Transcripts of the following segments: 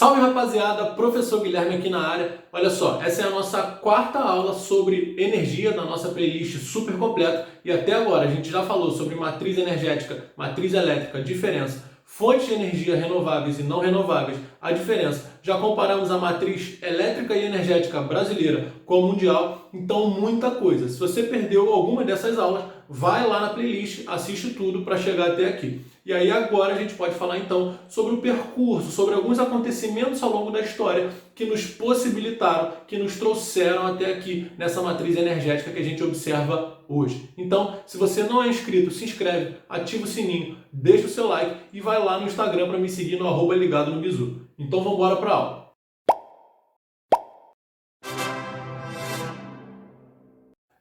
Salve rapaziada, professor Guilherme aqui na área. Olha só, essa é a nossa quarta aula sobre energia da nossa playlist super completa e até agora a gente já falou sobre matriz energética, matriz elétrica, diferença, fontes de energia renováveis e não renováveis, a diferença. Já comparamos a matriz elétrica e energética brasileira com a mundial, então muita coisa. Se você perdeu alguma dessas aulas, vai lá na playlist, assiste tudo para chegar até aqui. E aí agora a gente pode falar então sobre o percurso, sobre alguns acontecimentos ao longo da história que nos possibilitaram, que nos trouxeram até aqui nessa matriz energética que a gente observa hoje. Então, se você não é inscrito, se inscreve, ativa o sininho, deixa o seu like e vai lá no Instagram para me seguir no @ligado no bizu. Então vamos embora para a aula.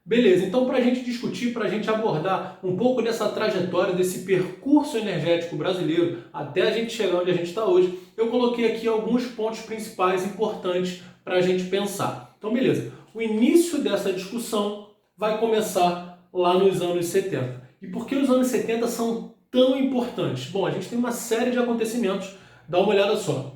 Beleza, então para a gente discutir, para a gente abordar um pouco dessa trajetória, desse percurso energético brasileiro até a gente chegar onde a gente está hoje, eu coloquei aqui alguns pontos principais importantes para a gente pensar. Então beleza, o início dessa discussão vai começar lá nos anos 70. E por que os anos 70 são tão importantes? Bom, a gente tem uma série de acontecimentos, dá uma olhada só.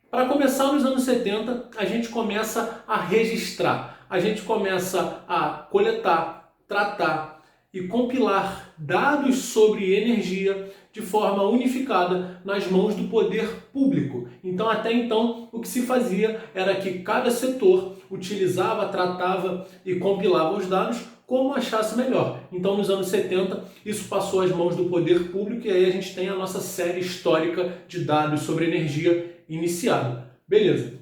Para começar, nos anos 70, a gente começa a registrar. A gente começa a coletar, tratar e compilar dados sobre energia de forma unificada nas mãos do poder público. Então, até então, o que se fazia era que cada setor utilizava, tratava e compilava os dados como achasse melhor. Então, nos anos 70, isso passou às mãos do poder público e aí a gente tem a nossa série histórica de dados sobre energia iniciada. Beleza.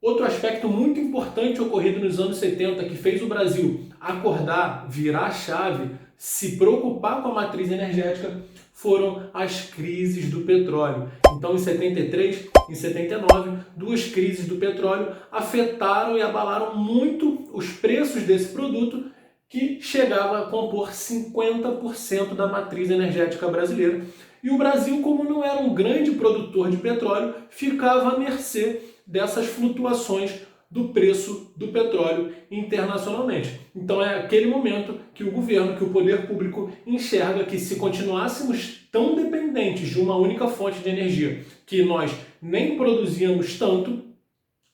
Outro aspecto muito importante ocorrido nos anos 70 que fez o Brasil acordar, virar a chave, se preocupar com a matriz energética foram as crises do petróleo. Então, em 73, em 79, duas crises do petróleo afetaram e abalaram muito os preços desse produto que chegava a compor 50% da matriz energética brasileira. E o Brasil, como não era um grande produtor de petróleo, ficava à mercê dessas flutuações do preço do petróleo internacionalmente. Então é aquele momento que o governo, que o poder público enxerga que se continuássemos tão dependentes de uma única fonte de energia, que nós nem produzíamos tanto,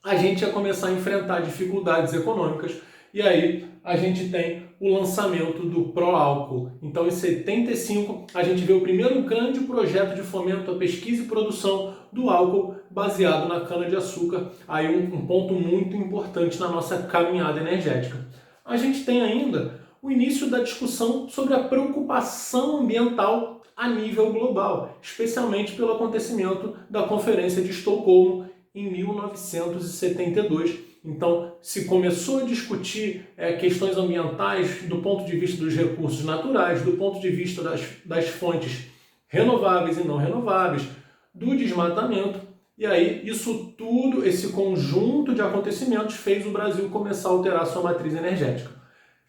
a gente ia começar a enfrentar dificuldades econômicas. E aí a gente tem o lançamento do pró-álcool. Então, em 75, a gente vê o primeiro grande projeto de fomento à pesquisa e produção do álcool baseado na cana-de-açúcar. Aí um ponto muito importante na nossa caminhada energética. A gente tem ainda o início da discussão sobre a preocupação ambiental a nível global, especialmente pelo acontecimento da Conferência de Estocolmo em 1972. Então, se começou a discutir questões ambientais do ponto de vista dos recursos naturais, do ponto de vista das fontes renováveis e não renováveis, do desmatamento, e aí isso tudo, esse conjunto de acontecimentos fez o Brasil começar a alterar sua matriz energética.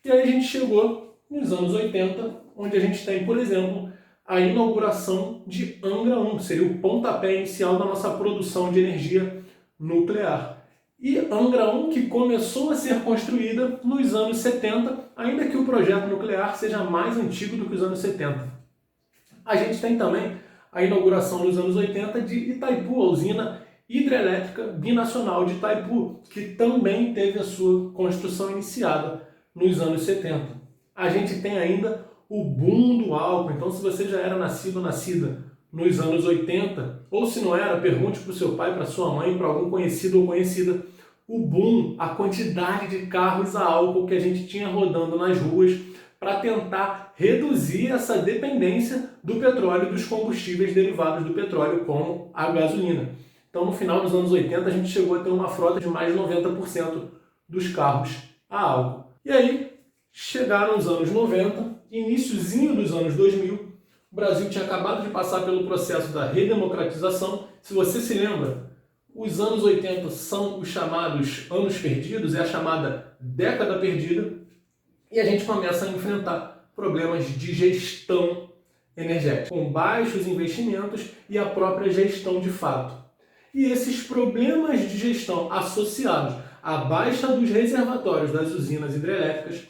E aí a gente chegou nos anos 80, onde a gente tem, por exemplo, a inauguração de Angra 1, que seria o pontapé inicial da nossa produção de energia nuclear. E Angra 1 que começou a ser construída nos anos 70, ainda que o projeto nuclear seja mais antigo do que os anos 70. A gente tem também a inauguração nos anos 80 de Itaipu, a usina hidrelétrica binacional de Itaipu, que também teve a sua construção iniciada nos anos 70. A gente tem ainda o boom do álcool. Então, se você já era nascido ou nascida nos anos 80, ou se não era, pergunte para o seu pai, para sua mãe, para algum conhecido ou conhecida, o boom, a quantidade de carros a álcool que a gente tinha rodando nas ruas para tentar reduzir essa dependência do petróleo e dos combustíveis derivados do petróleo, como a gasolina. Então, no final dos anos 80, a gente chegou a ter uma frota de mais de 90% dos carros a álcool. E aí, chegaram os anos 90, iniciozinho dos anos 2000, o Brasil tinha acabado de passar pelo processo da redemocratização. Se você se lembra, os anos 80 são os chamados anos perdidos, é a chamada década perdida, e a gente começa a enfrentar problemas de gestão energética, com baixos investimentos e a própria gestão de fato. E esses problemas de gestão associados à baixa dos reservatórios das usinas hidrelétricas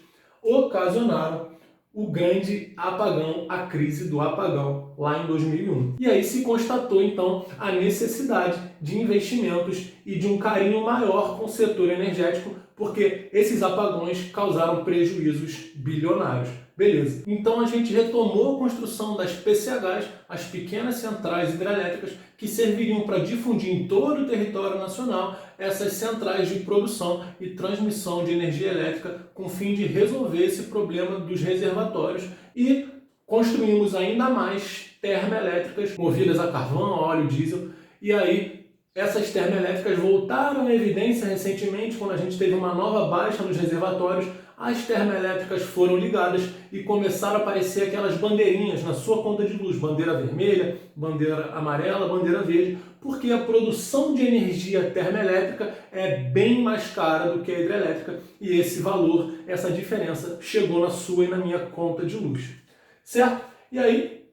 ocasionaram o grande apagão, a crise do apagão, lá em 2001. E aí se constatou, então, a necessidade de investimentos e de um carinho maior com o setor energético, porque esses apagões causaram prejuízos bilionários. Beleza. Então a gente retomou a construção das PCHs, as pequenas centrais hidrelétricas, que serviriam para difundir em todo o território nacional essas centrais de produção e transmissão de energia elétrica com o fim de resolver esse problema dos reservatórios, e construímos ainda mais termoelétricas movidas a carvão, óleo, diesel. E aí essas termoelétricas voltaram à evidência recentemente, quando a gente teve uma nova baixa nos reservatórios. As termoelétricas foram ligadas e começaram a aparecer aquelas bandeirinhas na sua conta de luz, bandeira vermelha, bandeira amarela, bandeira verde, porque a produção de energia termoelétrica é bem mais cara do que a hidrelétrica, e esse valor, essa diferença, chegou na sua e na minha conta de luz, certo? E aí,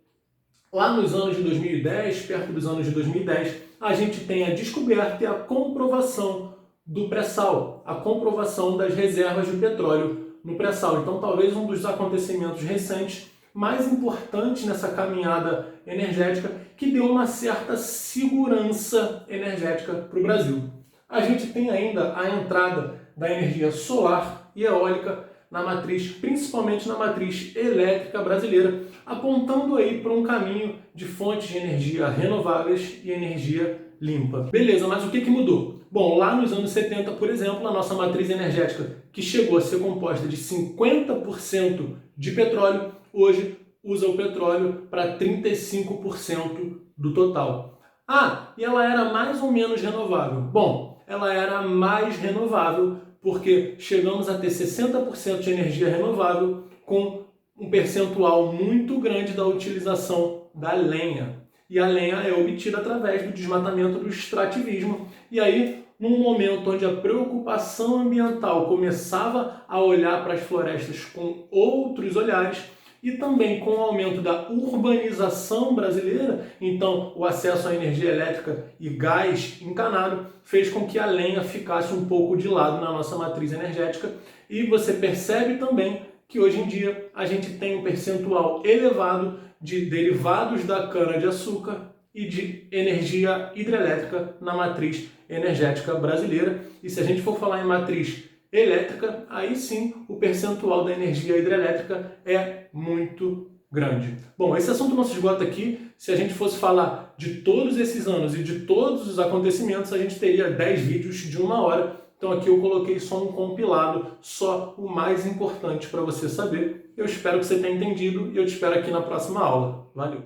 lá nos anos de 2010, perto dos anos de 2010, a gente tem a descoberta e a comprovação do pré-sal, a comprovação das reservas de petróleo no pré-sal. Então, talvez um dos acontecimentos recentes mais importantes nessa caminhada energética, que deu uma certa segurança energética para o Brasil. A gente tem ainda a entrada da energia solar e eólica na matriz, principalmente na matriz elétrica brasileira, apontando aí para um caminho de fontes de energia renováveis e energia limpa. Beleza, mas o que mudou? Bom, lá nos anos 70, por exemplo, a nossa matriz energética, que chegou a ser composta de 50% de petróleo, hoje usa o petróleo para 35% do total. Ah, e ela era mais ou menos renovável? Bom, ela era mais renovável porque chegamos a ter 60% de energia renovável, com um percentual muito grande da utilização da lenha. E a lenha é obtida através do desmatamento, do extrativismo. E aí, num momento onde a preocupação ambiental começava a olhar para as florestas com outros olhares, e também com o aumento da urbanização brasileira, então o acesso à energia elétrica e gás encanado fez com que a lenha ficasse um pouco de lado na nossa matriz energética. E você percebe também que hoje em dia a gente tem um percentual elevado de derivados da cana-de-açúcar e de energia hidrelétrica na matriz energética brasileira. E se a gente for falar em matriz elétrica, aí sim o percentual da energia hidrelétrica é muito grande. Bom, esse assunto não se esgota aqui. Se a gente fosse falar de todos esses anos e de todos os acontecimentos, a gente teria 10 vídeos de 1 hora. Então aqui eu coloquei só um compilado, só o mais importante para você saber. Eu espero que você tenha entendido e eu te espero aqui na próxima aula. Valeu!